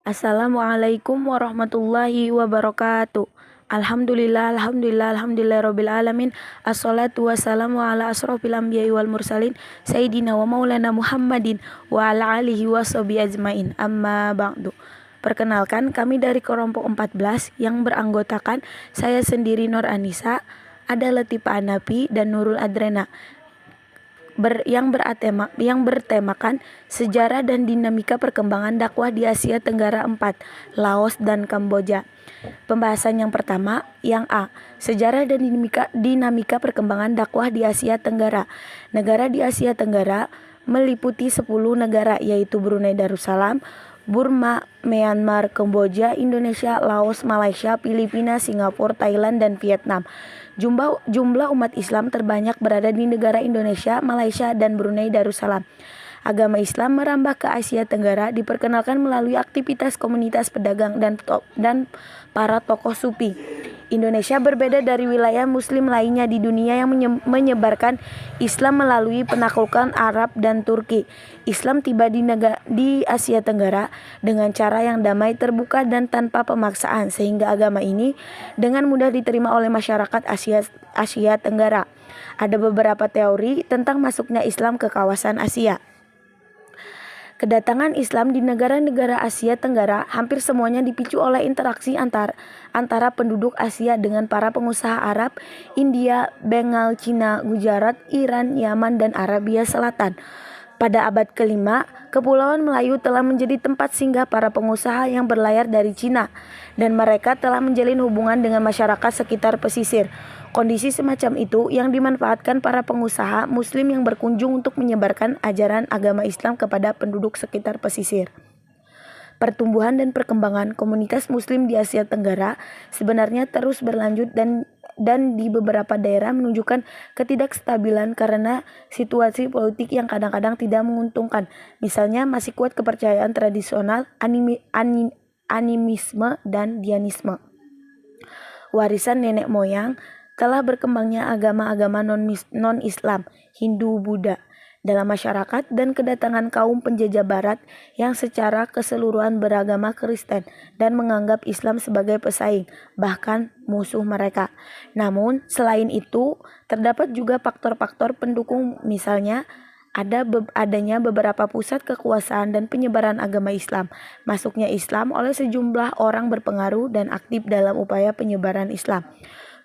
Assalamualaikum warahmatullahi wabarakatuh. Alhamdulillah, rabbil alamin. Assalatu wassalamu ala asrofil anbiya'i wal mursalin Sayyidina wa maulana Muhammadin wa ala alihi wa sahbihi ajmain. Amma ba'du. Perkenalkan, kami dari kelompok 14 yang beranggotakan saya sendiri Nur Anissa, ada Latifah Anapi dan Nurul Adrena yang bertemakan sejarah dan dinamika perkembangan dakwah di Asia Tenggara 4, Laos dan Kamboja. Pembahasan yang pertama, yang A, sejarah dan dinamika perkembangan dakwah di Asia Tenggara. Negara di Asia Tenggara meliputi 10 negara, yaitu Brunei Darussalam, Burma, Myanmar, Kamboja, Indonesia, Laos, Malaysia, Filipina, Singapura, Thailand, dan Vietnam. Jumlah umat Islam terbanyak berada di negara Indonesia, Malaysia, dan Brunei Darussalam. Agama Islam merambah ke Asia Tenggara diperkenalkan melalui aktivitas komunitas pedagang dan para tokoh sufi. Indonesia berbeda dari wilayah muslim lainnya di dunia yang menyebarkan Islam melalui penaklukan Arab dan Turki. Islam tiba di Asia Tenggara dengan cara yang damai, terbuka, dan tanpa pemaksaan, sehingga agama ini dengan mudah diterima oleh masyarakat Asia Tenggara. Ada beberapa teori tentang masuknya Islam ke kawasan Asia. Kedatangan Islam di negara-negara Asia Tenggara hampir semuanya dipicu oleh interaksi antara penduduk Asia dengan para pengusaha Arab, India, Bengal, Cina, Gujarat, Iran, Yaman, dan Arabia Selatan. Pada abad ke-5, Kepulauan Melayu telah menjadi tempat singgah para pengusaha yang berlayar dari Cina, dan mereka telah menjalin hubungan dengan masyarakat sekitar pesisir. Kondisi semacam itu yang dimanfaatkan para pengusaha Muslim yang berkunjung untuk menyebarkan ajaran agama Islam kepada penduduk sekitar pesisir. Pertumbuhan dan perkembangan komunitas Muslim di Asia Tenggara sebenarnya terus berlanjut dan di beberapa daerah menunjukkan ketidakstabilan karena situasi politik yang kadang-kadang tidak menguntungkan. Misalnya masih kuat kepercayaan tradisional, animisme, dan Dianisme. Warisan nenek moyang telah berkembangnya agama-agama non-Islam, Hindu, Buddha dalam masyarakat, dan kedatangan kaum penjajah Barat yang secara keseluruhan beragama Kristen dan menganggap Islam sebagai pesaing, bahkan musuh mereka. Namun, selain itu, terdapat juga faktor-faktor pendukung, misalnya adanya beberapa pusat kekuasaan dan penyebaran agama Islam, masuknya Islam oleh sejumlah orang berpengaruh dan aktif dalam upaya penyebaran Islam,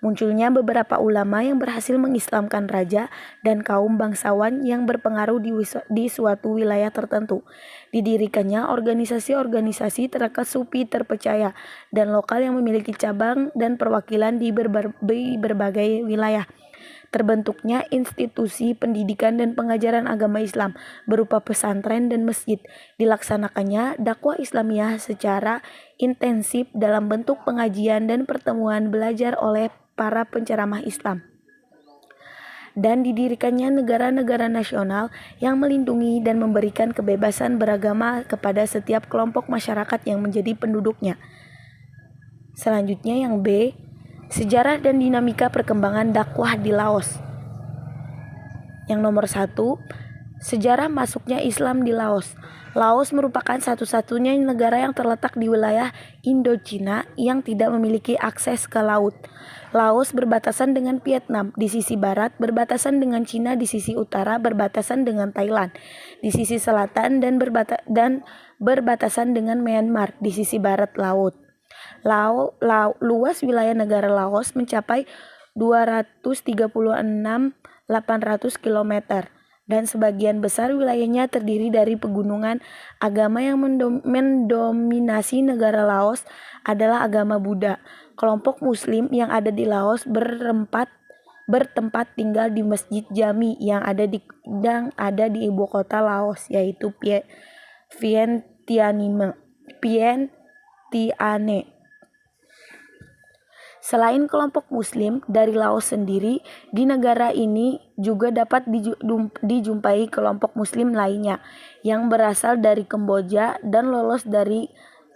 munculnya beberapa ulama yang berhasil mengislamkan raja dan kaum bangsawan yang berpengaruh di suatu wilayah tertentu. Didirikannya organisasi-organisasi tarikat sufi terpercaya dan lokal yang memiliki cabang dan perwakilan di berbagai wilayah. Terbentuknya institusi pendidikan dan pengajaran agama Islam berupa pesantren dan masjid. Dilaksanakannya dakwah Islamiyah secara intensif dalam bentuk pengajian dan pertemuan belajar oleh para penceramah Islam. Dan didirikannya negara-negara nasional yang melindungi dan memberikan kebebasan beragama kepada setiap kelompok masyarakat yang menjadi penduduknya. Selanjutnya yang B, sejarah dan dinamika perkembangan dakwah di Laos. Yang nomor 1, sejarah masuknya Islam di Laos. Laos merupakan satu-satunya negara yang terletak di wilayah Indochina yang tidak memiliki akses ke laut. Laos berbatasan dengan Vietnam di sisi barat, berbatasan dengan Cina di sisi utara, berbatasan dengan Thailand di sisi selatan, dan berbatasan dengan Myanmar di sisi barat laut. Luas wilayah negara Laos mencapai 236.800 km. Dan sebagian besar wilayahnya terdiri dari pegunungan. Agama yang mendominasi negara Laos adalah agama Buddha. Kelompok Muslim yang ada di Laos bertempat tinggal di Masjid Jami yang ada di ibu kota Laos, yaitu Vientiane. Selain kelompok Muslim dari Laos sendiri, di negara ini juga dapat dijumpai kelompok Muslim lainnya yang berasal dari Kamboja dan lolos dari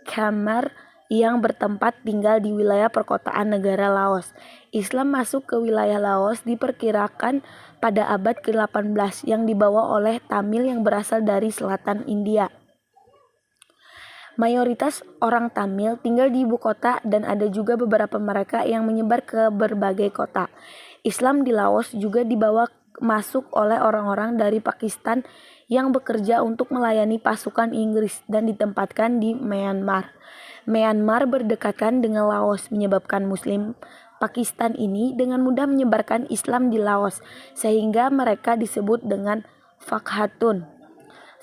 Khmer yang bertempat tinggal di wilayah perkotaan negara Laos. Islam masuk ke wilayah Laos diperkirakan pada abad ke-18 yang dibawa oleh Tamil yang berasal dari selatan India. Mayoritas orang Tamil tinggal di ibu kota dan ada juga beberapa mereka yang menyebar ke berbagai kota. Islam di Laos juga dibawa masuk oleh orang-orang dari Pakistan yang bekerja untuk melayani pasukan Inggris dan ditempatkan di Myanmar. Myanmar berdekatan dengan Laos menyebabkan Muslim Pakistan ini dengan mudah menyebarkan Islam di Laos sehingga mereka disebut dengan Fakhatun.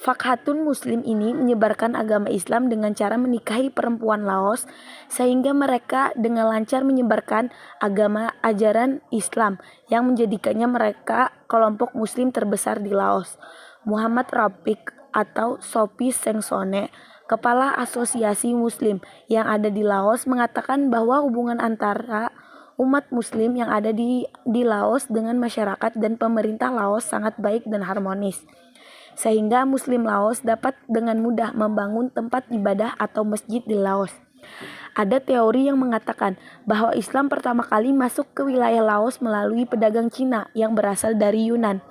Fakhatun Muslim ini menyebarkan agama Islam dengan cara menikahi perempuan Laos sehingga mereka dengan lancar menyebarkan agama ajaran Islam yang menjadikannya mereka kelompok Muslim terbesar di Laos. Muhammad Rafiq atau Sophie Sengsone, Kepala Asosiasi Muslim yang ada di Laos, mengatakan bahwa hubungan antara umat Muslim yang ada di Laos dengan masyarakat dan pemerintah Laos sangat baik dan harmonis, sehingga Muslim Laos dapat dengan mudah membangun tempat ibadah atau masjid di Laos. Ada teori yang mengatakan bahwa Islam pertama kali masuk ke wilayah Laos melalui pedagang Cina yang berasal dari Yunan.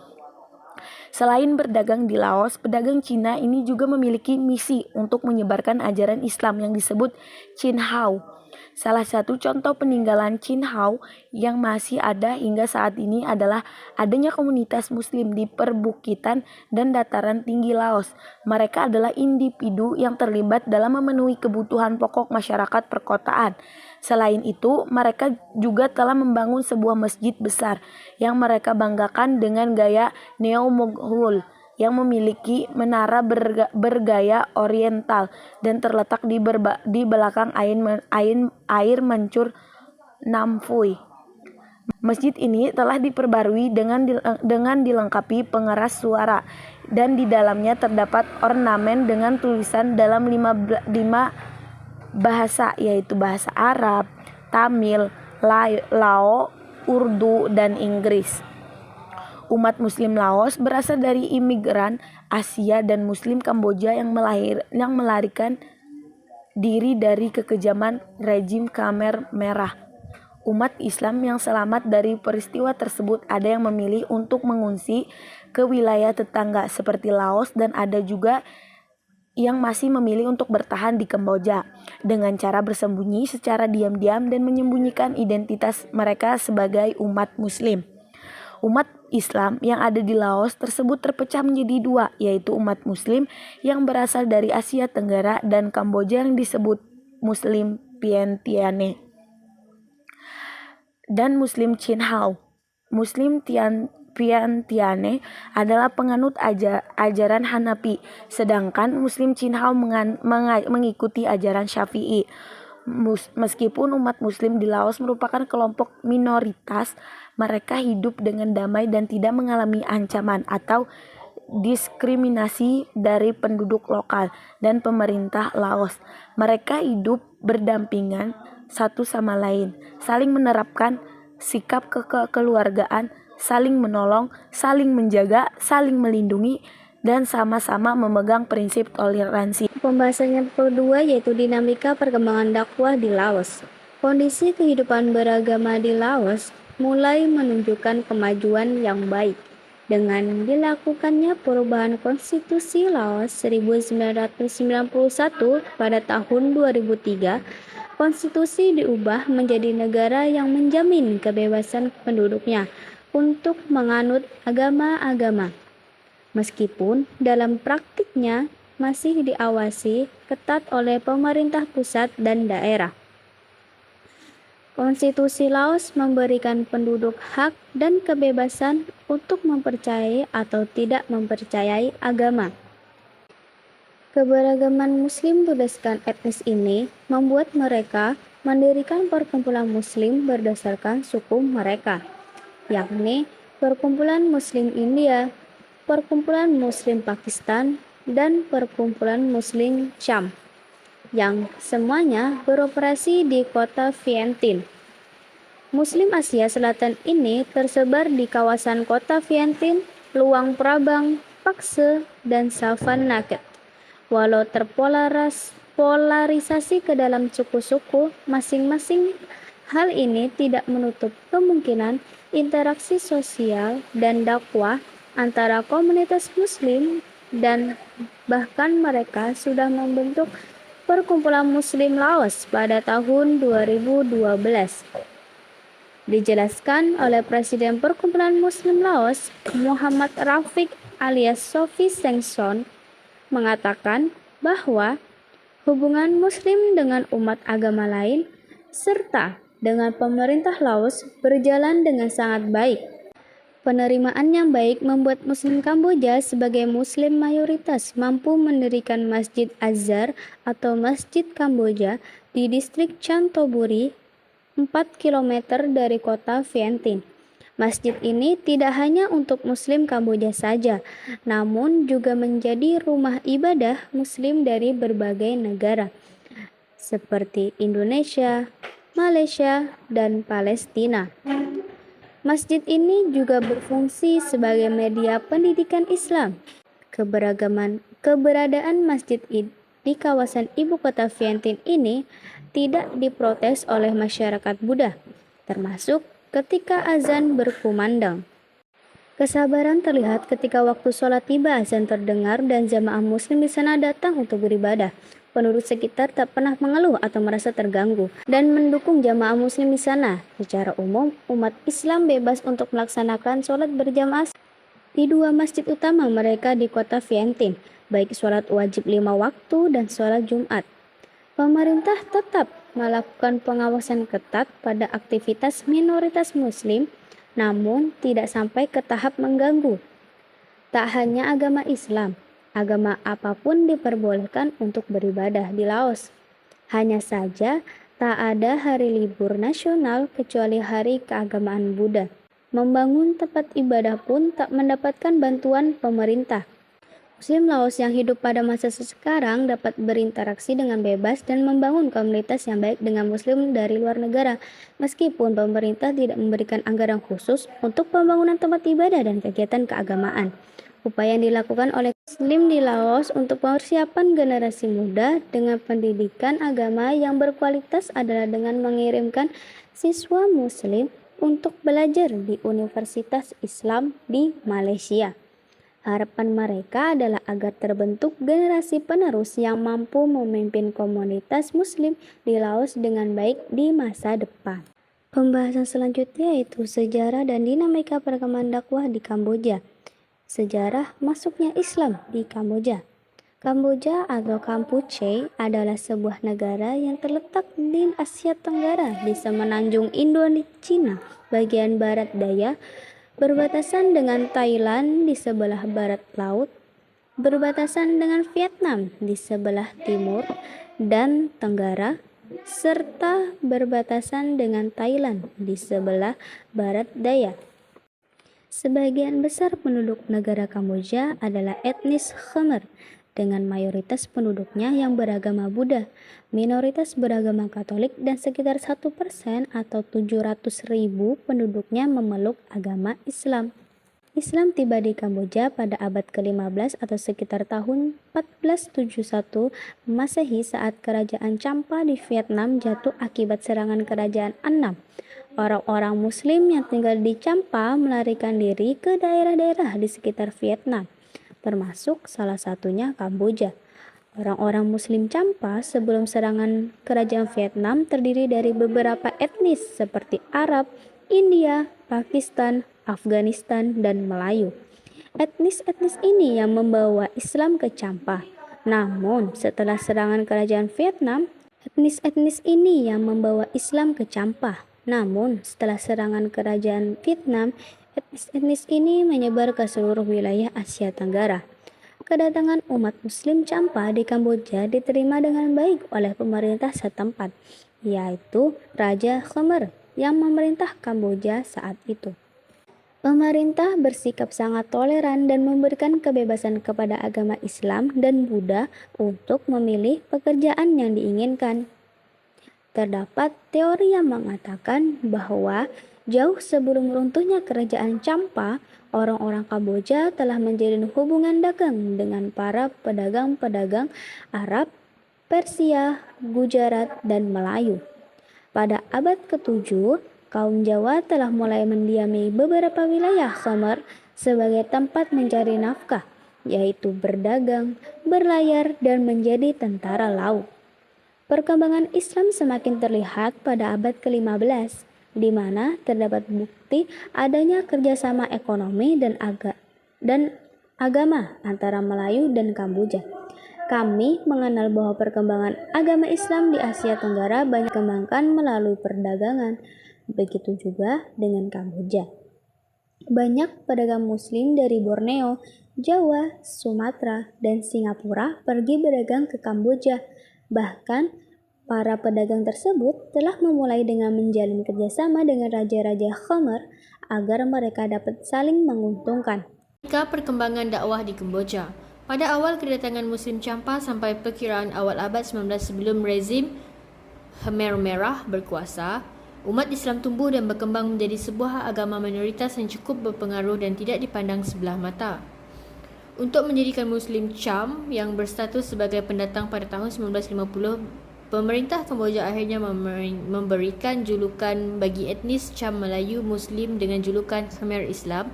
Selain berdagang di Laos, pedagang Cina ini juga memiliki misi untuk menyebarkan ajaran Islam yang disebut Chin Hao. Salah satu contoh peninggalan Chin Hao yang masih ada hingga saat ini adalah adanya komunitas Muslim di perbukitan dan dataran tinggi Laos. Mereka adalah individu yang terlibat dalam memenuhi kebutuhan pokok masyarakat perkotaan. Selain itu, mereka juga telah membangun sebuah masjid besar yang mereka banggakan dengan gaya neo-Mughal yang memiliki menara bergaya oriental dan terletak di belakang air mancur Namfui. Masjid ini telah diperbarui dengan dilengkapi pengeras suara dan di dalamnya terdapat ornamen dengan tulisan dalam 5 bahasa, yaitu bahasa Arab, Tamil, Lao, Urdu, dan Inggris. Umat Muslim Laos berasal dari imigran Asia dan Muslim Kamboja yang melarikan diri dari kekejaman rejim Khmer Merah. Umat Islam yang selamat dari peristiwa tersebut ada yang memilih untuk mengungsi ke wilayah tetangga seperti Laos dan ada juga yang masih memilih untuk bertahan di Kamboja dengan cara bersembunyi secara diam-diam dan menyembunyikan identitas mereka sebagai umat Muslim. Umat Islam yang ada di Laos tersebut terpecah menjadi dua, yaitu umat Muslim yang berasal dari Asia Tenggara dan Kamboja yang disebut Muslim Vientiane dan Muslim Chin Hao. Muslim Vientiane adalah penganut ajaran Hanafi, sedangkan Muslim Chin Hao mengikuti ajaran Syafi'i. Meskipun umat Muslim di Laos merupakan kelompok minoritas, mereka hidup dengan damai dan tidak mengalami ancaman atau diskriminasi dari penduduk lokal dan pemerintah Laos. Mereka hidup berdampingan satu sama lain, saling menerapkan sikap kekeluargaan, saling menolong, saling menjaga, saling melindungi, dan sama-sama memegang prinsip toleransi. Pembahasan yang kedua yaitu dinamika perkembangan dakwah di Laos. Kondisi kehidupan beragama di Laos mulai menunjukkan kemajuan yang baik dengan dilakukannya perubahan konstitusi Laos 1991 pada tahun 2003. Konstitusi diubah menjadi negara yang menjamin kebebasan penduduknya untuk menganut agama-agama, meskipun dalam praktiknya masih diawasi ketat oleh pemerintah pusat dan daerah. Konstitusi Laos memberikan penduduk hak dan kebebasan untuk mempercayai atau tidak mempercayai agama. Keberagaman Muslim berdasarkan etnis ini membuat mereka mendirikan perkumpulan Muslim berdasarkan suku mereka, yakni Perkumpulan Muslim India, Perkumpulan Muslim Pakistan, dan Perkumpulan Muslim Syam, yang semuanya beroperasi di kota Vientiane. Muslim Asia Selatan ini tersebar di kawasan kota Vientiane, Luang Prabang, Pakse, dan Savan Nakhon. Walau terpolarisasi ke dalam suku-suku masing-masing, hal ini tidak menutup kemungkinan interaksi sosial dan dakwah antara komunitas Muslim dan bahkan mereka sudah membentuk Perkumpulan Muslim Laos pada tahun 2012. Dijelaskan oleh Presiden Perkumpulan Muslim Laos, Muhammad Rafiq alias Sophie Sengson, mengatakan bahwa hubungan Muslim dengan umat agama lain serta dengan pemerintah Laos berjalan dengan sangat baik. Penerimaan yang baik membuat Muslim Kamboja sebagai Muslim mayoritas mampu mendirikan Masjid Azhar atau Masjid Kamboja di distrik Chanthaburi, 4 km dari kota Vientiane. Masjid ini tidak hanya untuk Muslim Kamboja saja, namun juga menjadi rumah ibadah Muslim dari berbagai negara, seperti Indonesia, Malaysia, dan Palestina. Masjid ini juga berfungsi sebagai media pendidikan Islam. Keberadaan masjid di kawasan ibu kota Vientiane ini tidak diprotes oleh masyarakat Buddha, termasuk ketika azan berkumandang. Kesabaran terlihat ketika waktu sholat tiba, azan terdengar dan jamaah muslim di sana datang untuk beribadah. Penduduk sekitar tak pernah mengeluh atau merasa terganggu dan mendukung jamaah muslim di sana. Secara umum, umat Islam bebas untuk melaksanakan sholat berjamaah di dua masjid utama mereka di kota Vientiane, baik sholat wajib 5 waktu dan sholat Jumat. Pemerintah tetap melakukan pengawasan ketat pada aktivitas minoritas muslim, namun tidak sampai ke tahap mengganggu. Tak hanya agama Islam, agama apapun diperbolehkan untuk beribadah di Laos. Hanya saja tak ada hari libur nasional kecuali hari keagamaan Buddha. Membangun tempat ibadah pun tak mendapatkan bantuan pemerintah. Muslim Laos yang hidup pada masa sekarang dapat berinteraksi dengan bebas dan membangun komunitas yang baik dengan Muslim dari luar negara, meskipun pemerintah tidak memberikan anggaran khusus untuk pembangunan tempat ibadah dan kegiatan keagamaan. Upaya yang dilakukan oleh Muslim di Laos untuk persiapan generasi muda dengan pendidikan agama yang berkualitas adalah dengan mengirimkan siswa Muslim untuk belajar di Universitas Islam di Malaysia. Harapan mereka adalah agar terbentuk generasi penerus yang mampu memimpin komunitas Muslim di Laos dengan baik di masa depan. Pembahasan selanjutnya yaitu sejarah dan dinamika perkembangan dakwah di Kamboja. Sejarah masuknya Islam di Kamboja. Kamboja atau Kampuche adalah sebuah negara yang terletak di Asia Tenggara di semenanjung Indochina bagian barat daya, berbatasan dengan Thailand di sebelah barat laut, berbatasan dengan Vietnam di sebelah timur dan tenggara, serta berbatasan dengan Thailand di sebelah barat daya. Sebagian besar penduduk negara Kamboja adalah etnis Khmer, dengan mayoritas penduduknya yang beragama Buddha, minoritas beragama Katolik, dan sekitar 1% atau 700.000 penduduknya memeluk agama Islam. Islam tiba di Kamboja pada abad ke-15 atau sekitar tahun 1471 Masehi saat kerajaan Champa di Vietnam jatuh akibat serangan kerajaan Annam. Orang-orang Muslim yang tinggal di Champa melarikan diri ke daerah-daerah di sekitar Vietnam, termasuk salah satunya Kamboja. Orang-orang Muslim Champa sebelum serangan kerajaan Vietnam terdiri dari beberapa etnis seperti Arab, India, Pakistan, Afghanistan, dan Melayu. Etnis-etnis ini yang membawa Islam ke Champa. Namun, setelah serangan kerajaan Vietnam, etnis-etnis ini yang membawa Islam ke Champa. Namun, setelah serangan kerajaan Vietnam, etnis-etnis ini menyebar ke seluruh wilayah Asia Tenggara. Kedatangan umat Muslim Champa di Kamboja diterima dengan baik oleh pemerintah setempat, yaitu Raja Khmer yang memerintah Kamboja saat itu. Pemerintah bersikap sangat toleran dan memberikan kebebasan kepada agama Islam dan Buddha untuk memilih pekerjaan yang diinginkan. Terdapat teori yang mengatakan bahwa jauh sebelum runtuhnya kerajaan Champa, orang-orang Kamboja telah menjalin hubungan dagang dengan para pedagang-pedagang Arab, Persia, Gujarat, dan Melayu. Pada abad ke-7, kaum Jawa telah mulai mendiami beberapa wilayah Khmer sebagai tempat mencari nafkah, yaitu berdagang, berlayar, dan menjadi tentara laut. Perkembangan Islam semakin terlihat pada abad ke-15, di mana terdapat bukti adanya kerjasama ekonomi dan agama antara Melayu dan Kamboja. Kami mengenal bahwa perkembangan agama Islam di Asia Tenggara banyak dikembangkan melalui perdagangan, begitu juga dengan Kamboja. Banyak pedagang Muslim dari Borneo, Jawa, Sumatera, dan Singapura pergi berdagang ke Kamboja. Bahkan, para pedagang tersebut telah memulai dengan menjalin kerjasama dengan raja-raja Khmer agar mereka dapat saling menguntungkan. Perkembangan dakwah di Kemboja. Pada awal kedatangan Muslim Champa sampai perkiraan awal abad 19 sebelum rezim Khmer Merah berkuasa, umat Islam tumbuh dan berkembang menjadi sebuah agama minoritas yang cukup berpengaruh dan tidak dipandang sebelah mata. Untuk menjadikan Muslim Cham yang berstatus sebagai pendatang pada tahun 1950, pemerintah Kemboja akhirnya memberikan julukan bagi etnis Cham Melayu Muslim dengan julukan Khmer Islam.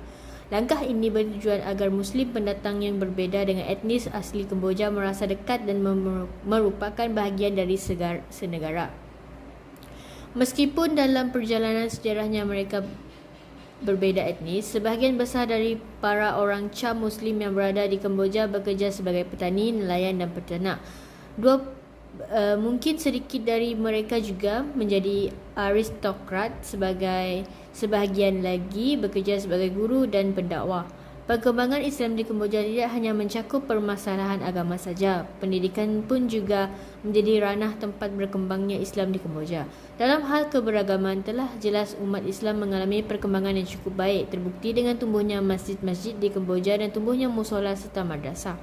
Langkah ini bertujuan agar Muslim pendatang yang berbeda dengan etnis asli Kemboja merasa dekat dan merupakan bahagian dari senegara. Meskipun dalam perjalanan sejarahnya mereka berbeda etnis, sebahagian besar dari para orang Cham Muslim yang berada di Kemboja bekerja sebagai petani, nelayan dan peternak. Mungkin sedikit dari mereka juga menjadi aristokrat, sebahagian lagi bekerja sebagai guru dan pendakwah. Perkembangan Islam di Kemboja tidak hanya mencakup permasalahan agama saja, pendidikan pun juga menjadi ranah tempat berkembangnya Islam di Kemboja. Dalam hal keberagaman, telah jelas umat Islam mengalami perkembangan yang cukup baik, terbukti dengan tumbuhnya masjid-masjid di Kemboja dan tumbuhnya musola serta madrasah.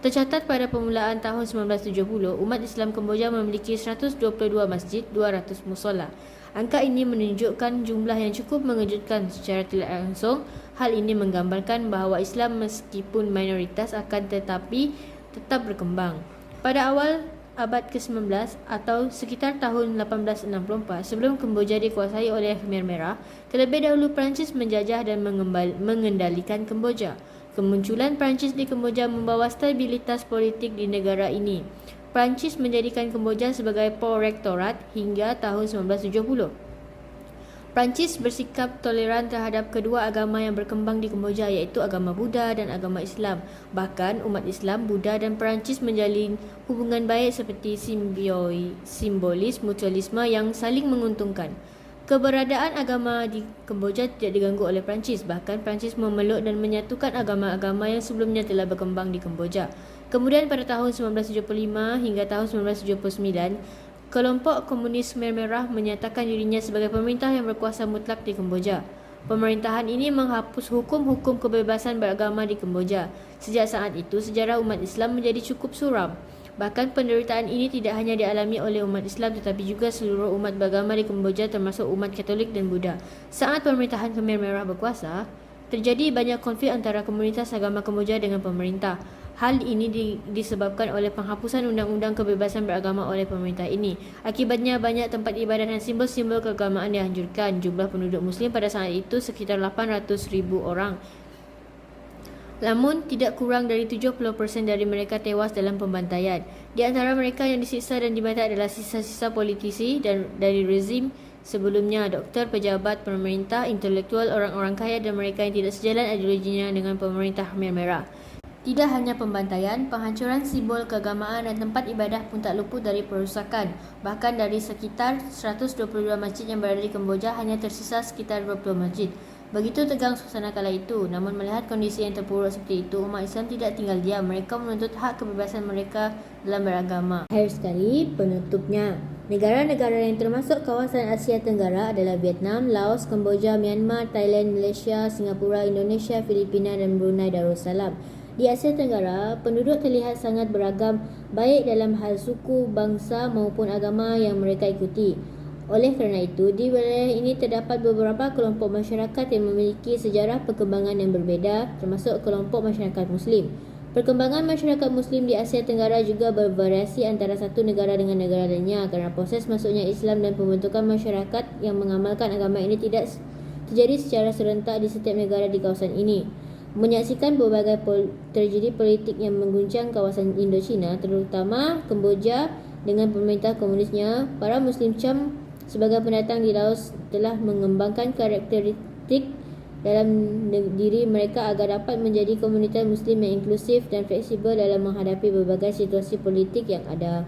Tercatat pada permulaan tahun 1970, umat Islam Kemboja memiliki 122 masjid, 200 musola. Angka ini menunjukkan jumlah yang cukup mengejutkan secara tidak langsung. Hal ini menggambarkan bahawa Islam meskipun minoritas akan tetapi tetap berkembang. Pada awal abad ke-19 atau sekitar tahun 1864, sebelum Kemboja dikuasai oleh Khmer Merah, terlebih dahulu Perancis menjajah dan mengendalikan Kemboja. Kemunculan Perancis di Kemboja membawa stabilitas politik di negara ini. Perancis menjadikan Kemboja sebagai protektorat hingga tahun 1970. Perancis bersikap toleran terhadap kedua agama yang berkembang di Kemboja, iaitu agama Buddha dan agama Islam. Bahkan umat Islam, Buddha dan Perancis menjalin hubungan baik seperti simbolis mutualisme yang saling menguntungkan. Keberadaan agama di Kemboja tidak diganggu oleh Perancis. Bahkan Perancis memeluk dan menyatukan agama-agama yang sebelumnya telah berkembang di Kemboja. Kemudian pada tahun 1975 hingga tahun 1979, kelompok komunis Khmer Merah menyatakan dirinya sebagai pemerintah yang berkuasa mutlak di Kemboja. Pemerintahan ini menghapus hukum-hukum kebebasan beragama di Kemboja. Sejak saat itu, sejarah umat Islam menjadi cukup suram. Bahkan penderitaan ini tidak hanya dialami oleh umat Islam tetapi juga seluruh umat beragama di Kemboja termasuk umat Katolik dan Buddha. Saat pemerintahan Khmer Merah berkuasa, terjadi banyak konflik antara komunitas agama Kemboja dengan pemerintah. Hal ini disebabkan oleh penghapusan undang-undang kebebasan beragama oleh pemerintah ini. Akibatnya banyak tempat ibadah dan simbol-simbol keagamaan dihancurkan. Jumlah penduduk Muslim pada saat itu sekitar 800,000 orang. Namun, tidak kurang dari 70% dari mereka tewas dalam pembantaian. Di antara mereka yang disiksa dan dimata adalah sisa-sisa politisi dan dari rezim sebelumnya, doktor, pejabat, pemerintah, intelektual, orang-orang kaya dan mereka yang tidak sejalan ideologinya dengan pemerintah Khmer Merah. Tidak hanya pembantaian, penghancuran simbol keagamaan dan tempat ibadah pun tak luput dari perusakan. Bahkan dari sekitar 122 masjid yang berada di Kemboja, hanya tersisa sekitar 20 masjid. Begitu tegang suasana kala itu. Namun melihat kondisi yang terpuruk seperti itu, umat Islam tidak tinggal diam. Mereka menuntut hak kebebasan mereka dalam beragama. Akhir sekali, penutupnya. Negara-negara yang termasuk kawasan Asia Tenggara adalah Vietnam, Laos, Kemboja, Myanmar, Thailand, Malaysia, Singapura, Indonesia, Filipina dan Brunei Darussalam. Di Asia Tenggara, penduduk terlihat sangat beragam, baik dalam hal suku, bangsa maupun agama yang mereka ikuti. Oleh kerana itu, di wilayah ini terdapat beberapa kelompok masyarakat yang memiliki sejarah perkembangan yang berbeza, termasuk kelompok masyarakat Muslim. Perkembangan masyarakat Muslim di Asia Tenggara juga bervariasi antara satu negara dengan negara lainnya kerana proses masuknya Islam dan pembentukan masyarakat yang mengamalkan agama ini tidak terjadi secara serentak di setiap negara di kawasan ini. Menyaksikan berbagai terjadi politik yang mengguncang kawasan Indochina, terutama Kemboja, dengan pemerintah komunisnya, para Muslim Cham sebagai pendatang di Laos telah mengembangkan karakteristik dalam diri mereka agar dapat menjadi komunitas Muslim yang inklusif dan fleksibel dalam menghadapi berbagai situasi politik yang ada.